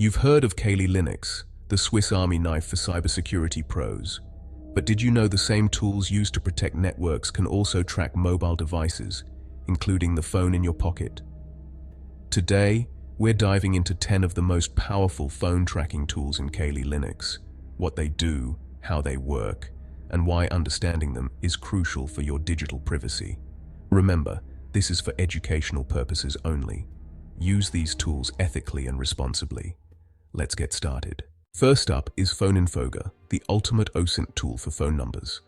You've heard of Kali Linux, the Swiss Army knife for cybersecurity pros. But did you know the same tools used to protect networks can also track mobile devices, including the phone in your pocket? Today, we're diving into 10 of the most powerful phone tracking tools in Kali Linux, what they do, how they work, and why understanding them is crucial for your digital privacy. Remember, this is for educational purposes only. Use these tools ethically and responsibly. Let's get started. First up is PhoneInfoga, the ultimate OSINT tool for phone numbers.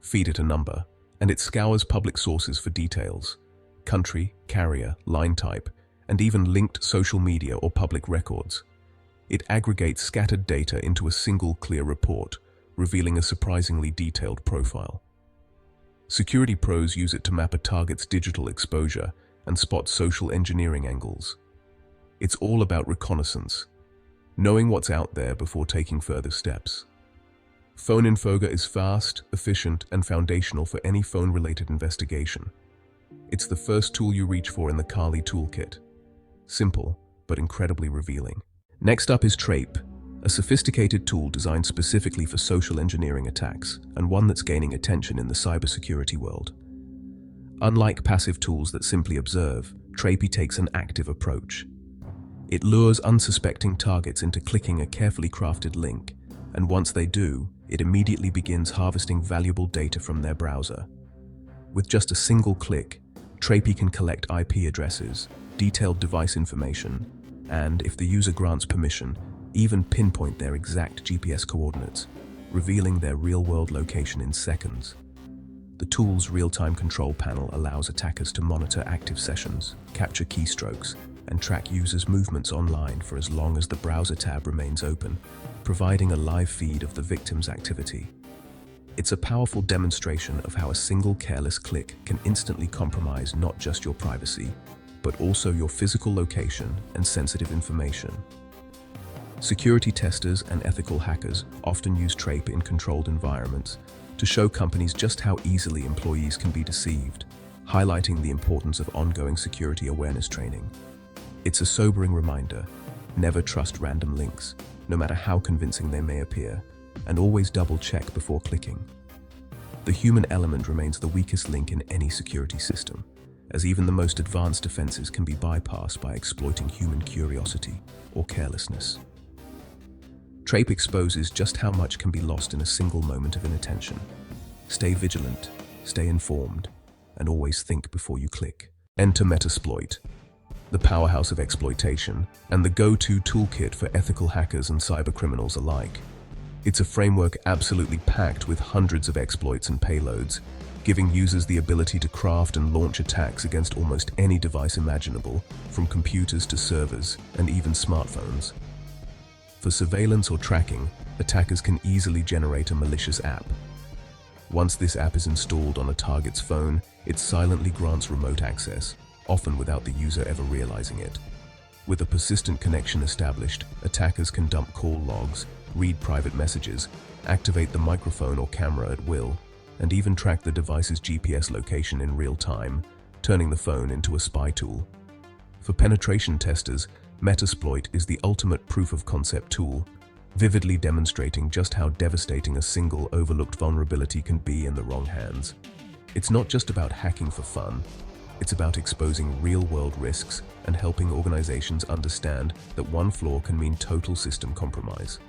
Feed it a number, and it scours public sources for details, country, carrier, line type, and even linked social media or public records. It aggregates scattered data into a single clear report, revealing a surprisingly detailed profile. Security pros use it to map a target's digital exposure and spot social engineering angles. It's all about reconnaissance, knowing what's out there before taking further steps. PhoneInfoga is fast, efficient, and foundational for any phone-related investigation. It's the first tool you reach for in the Kali toolkit. Simple, but incredibly revealing. Next up is Trape, a sophisticated tool designed specifically for social engineering attacks, and one that's gaining attention in the cybersecurity world. Unlike passive tools that simply observe, Trape takes an active approach. It lures unsuspecting targets into clicking a carefully crafted link, and once they do, it immediately begins harvesting valuable data from their browser. With just a single click, Trape can collect IP addresses, detailed device information, and, if the user grants permission, even pinpoint their exact GPS coordinates, revealing their real-world location in seconds. The tool's real-time control panel allows attackers to monitor active sessions, capture keystrokes, and track users' movements online for as long as the browser tab remains open, providing a live feed of the victim's activity. It's a powerful demonstration of how a single careless click can instantly compromise not just your privacy, but also your physical location and sensitive information. Security testers and ethical hackers often use Trape in controlled environments to show companies just how easily employees can be deceived, highlighting the importance of ongoing security awareness training. It's a sobering reminder: never trust random links, no matter how convincing they may appear, and always double-check before clicking. The human element remains the weakest link in any security system, as even the most advanced defenses can be bypassed by exploiting human curiosity or carelessness. Trape exposes just how much can be lost in a single moment of inattention. Stay vigilant, stay informed, and always think before you click. Enter Metasploit, the powerhouse of exploitation, and the go-to toolkit for ethical hackers and cybercriminals alike. It's a framework absolutely packed with hundreds of exploits and payloads, giving users the ability to craft and launch attacks against almost any device imaginable, from computers to servers, and even smartphones. For surveillance or tracking, attackers can easily generate a malicious app. Once this app is installed on a target's phone, it silently grants remote access, often without the user ever realizing it. With a persistent connection established, attackers can dump call logs, read private messages, activate the microphone or camera at will, and even track the device's GPS location in real time, turning the phone into a spy tool. For penetration testers, Metasploit is the ultimate proof-of-concept tool, vividly demonstrating just how devastating a single overlooked vulnerability can be in the wrong hands. It's not just about hacking for fun. It's about exposing real-world risks and helping organizations understand that one flaw can mean total system compromise.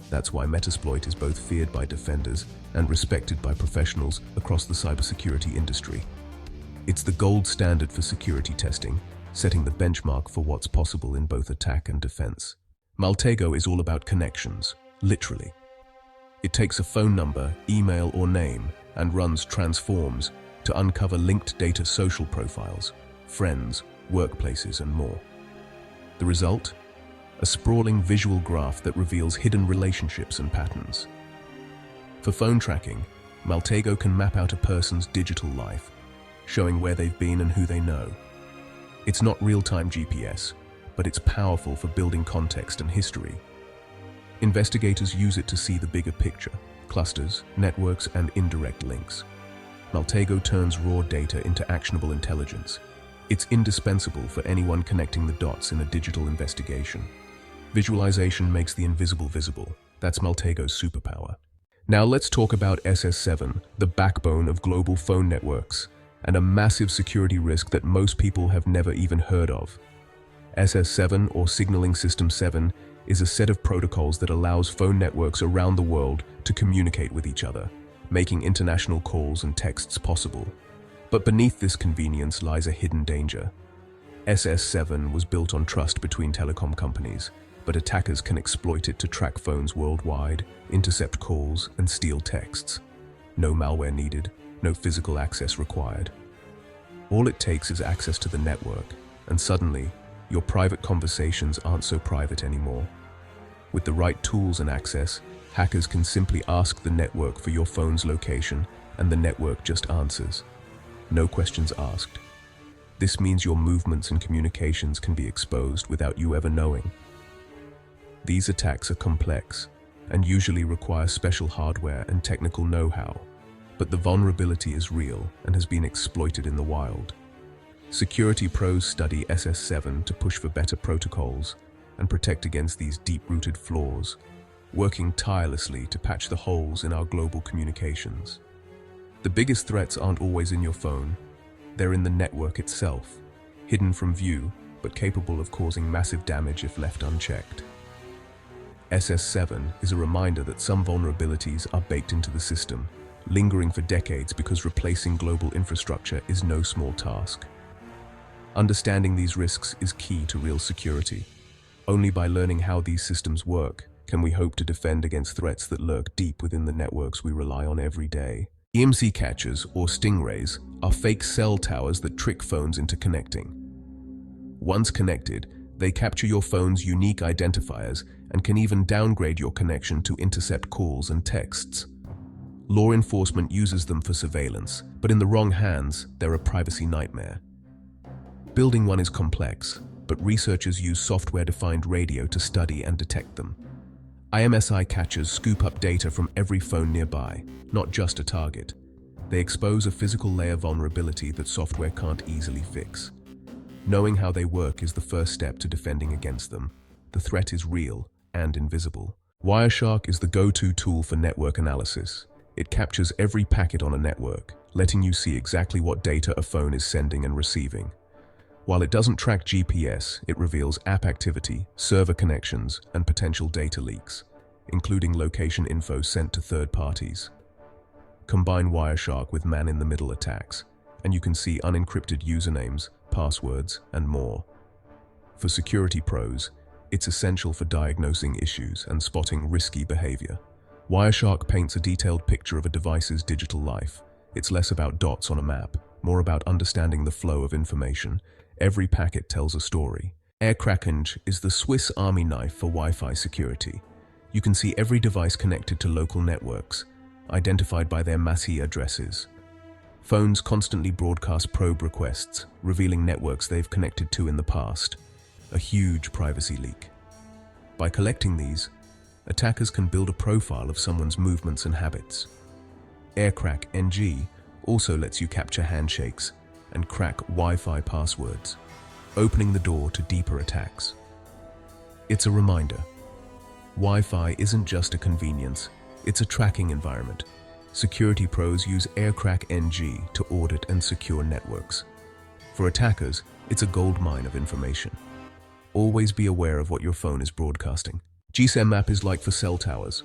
That's why Metasploit is both feared by defenders and respected by professionals across the cybersecurity industry. It's the gold standard for security testing, setting the benchmark for what's possible in both attack and defense. Maltego is all about connections, literally. It takes a phone number, email, or name and runs transforms to uncover linked data, social profiles, friends, workplaces, and more. The result? A sprawling visual graph that reveals hidden relationships and patterns. For phone tracking, Maltego can map out a person's digital life, showing where they've been and who they know. It's not real-time GPS, but it's powerful for building context and history. Investigators use it to see the bigger picture, clusters, networks, and indirect links. Maltego turns raw data into actionable intelligence. It's indispensable for anyone connecting the dots in a digital investigation. Visualization makes the invisible visible. That's Maltego's superpower. Now let's talk about SS7, the backbone of global phone networks, and a massive security risk that most people have never even heard of. SS7, or Signaling System 7, is a set of protocols that allows phone networks around the world to communicate with each other, making international calls and texts possible. But beneath this convenience lies a hidden danger. SS7 was built on trust between telecom companies, but attackers can exploit it to track phones worldwide, intercept calls, and steal texts. No malware needed, no physical access required. All it takes is access to the network, and suddenly, your private conversations aren't so private anymore. With the right tools and access, hackers can simply ask the network for your phone's location, and the network just answers. No questions asked. This means your movements and communications can be exposed without you ever knowing. These attacks are complex and usually require special hardware and technical know-how, but the vulnerability is real and has been exploited in the wild. Security pros study SS7 to push for better protocols and protect against these deep-rooted flaws, working tirelessly to patch the holes in our global communications. The biggest threats aren't always in your phone. They're in the network itself, hidden from view, but capable of causing massive damage if left unchecked. SS7 is a reminder that some vulnerabilities are baked into the system, lingering for decades because replacing global infrastructure is no small task. Understanding these risks is key to real security. Only by learning how these systems work can we hope to defend against threats that lurk deep within the networks we rely on every day. EMC catchers, or stingrays, are fake cell towers that trick phones into connecting. Once connected, they capture your phone's unique identifiers and can even downgrade your connection to intercept calls and texts. Law enforcement uses them for surveillance, but in the wrong hands, they're a privacy nightmare. Building one is complex, but researchers use software-defined radio to study and detect them. IMSI catchers scoop up data from every phone nearby, not just a target. They expose a physical layer vulnerability that software can't easily fix. Knowing how they work is the first step to defending against them. The threat is real and invisible. Wireshark is the go-to tool for network analysis. It captures every packet on a network, letting you see exactly what data a phone is sending and receiving. While it doesn't track GPS, it reveals app activity, server connections, and potential data leaks, including location info sent to third parties. Combine Wireshark with man-in-the-middle attacks, and you can see unencrypted usernames, passwords, and more. For security pros, it's essential for diagnosing issues and spotting risky behavior. Wireshark paints a detailed picture of a device's digital life. It's less about dots on a map, more about understanding the flow of information. Every packet tells a story. AirCrackNG is the Swiss Army knife for Wi-Fi security. You can see every device connected to local networks, identified by their MAC addresses. Phones constantly broadcast probe requests, revealing networks they've connected to in the past. A huge privacy leak. By collecting these, attackers can build a profile of someone's movements and habits. AirCrackNG also lets you capture handshakes and crack Wi-Fi passwords, opening the door to deeper attacks. It's a reminder. Wi-Fi isn't just a convenience, it's a tracking environment. Security pros use AirCrackNG to audit and secure networks. For attackers, it's a goldmine of information. Always be aware of what your phone is broadcasting. GSM map is like for cell towers.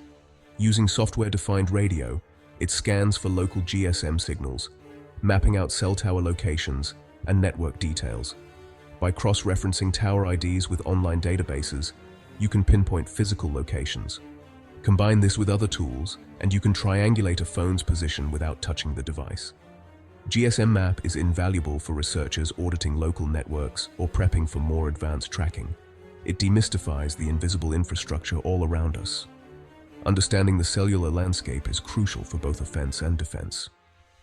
Using software-defined radio, it scans for local GSM signals, mapping out cell tower locations and network details. By cross-referencing tower IDs with online databases, you can pinpoint physical locations. Combine this with other tools, and you can triangulate a phone's position without touching the device. GSM map is invaluable for researchers auditing local networks or prepping for more advanced tracking. It demystifies the invisible infrastructure all around us. Understanding the cellular landscape is crucial for both offense and defense.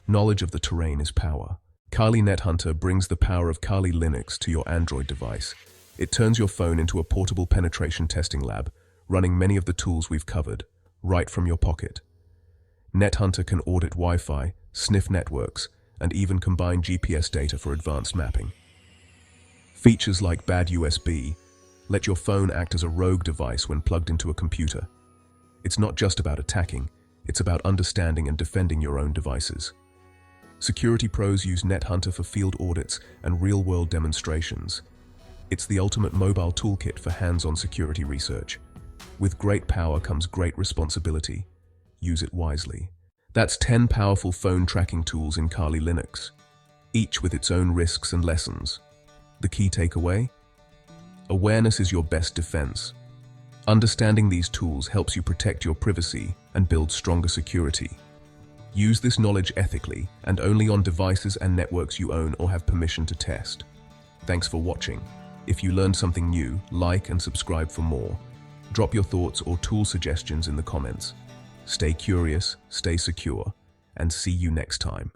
Knowledge of the terrain is power. Kali NetHunter brings the power of Kali Linux to your Android device. It turns your phone into a portable penetration testing lab, running many of the tools we've covered, right from your pocket. NetHunter can audit Wi-Fi, sniff networks, and even combine GPS data for advanced mapping. Features like bad USB Let your phone act as a rogue device when plugged into a computer. It's not just about attacking, it's about understanding and defending your own devices. Security pros use NetHunter for field audits and real-world demonstrations. It's the ultimate mobile toolkit for hands-on security research. With great power comes great responsibility. Use it wisely. That's 10 powerful phone tracking tools in Kali Linux, each with its own risks and lessons. The key takeaway? Awareness is your best defense. Understanding these tools helps you protect your privacy and build stronger security. Use this knowledge ethically and only on devices and networks you own or have permission to test. Thanks for watching. If you learned something new, like and subscribe for more. Drop your thoughts or tool suggestions in the comments. Stay curious, stay secure, and see you next time.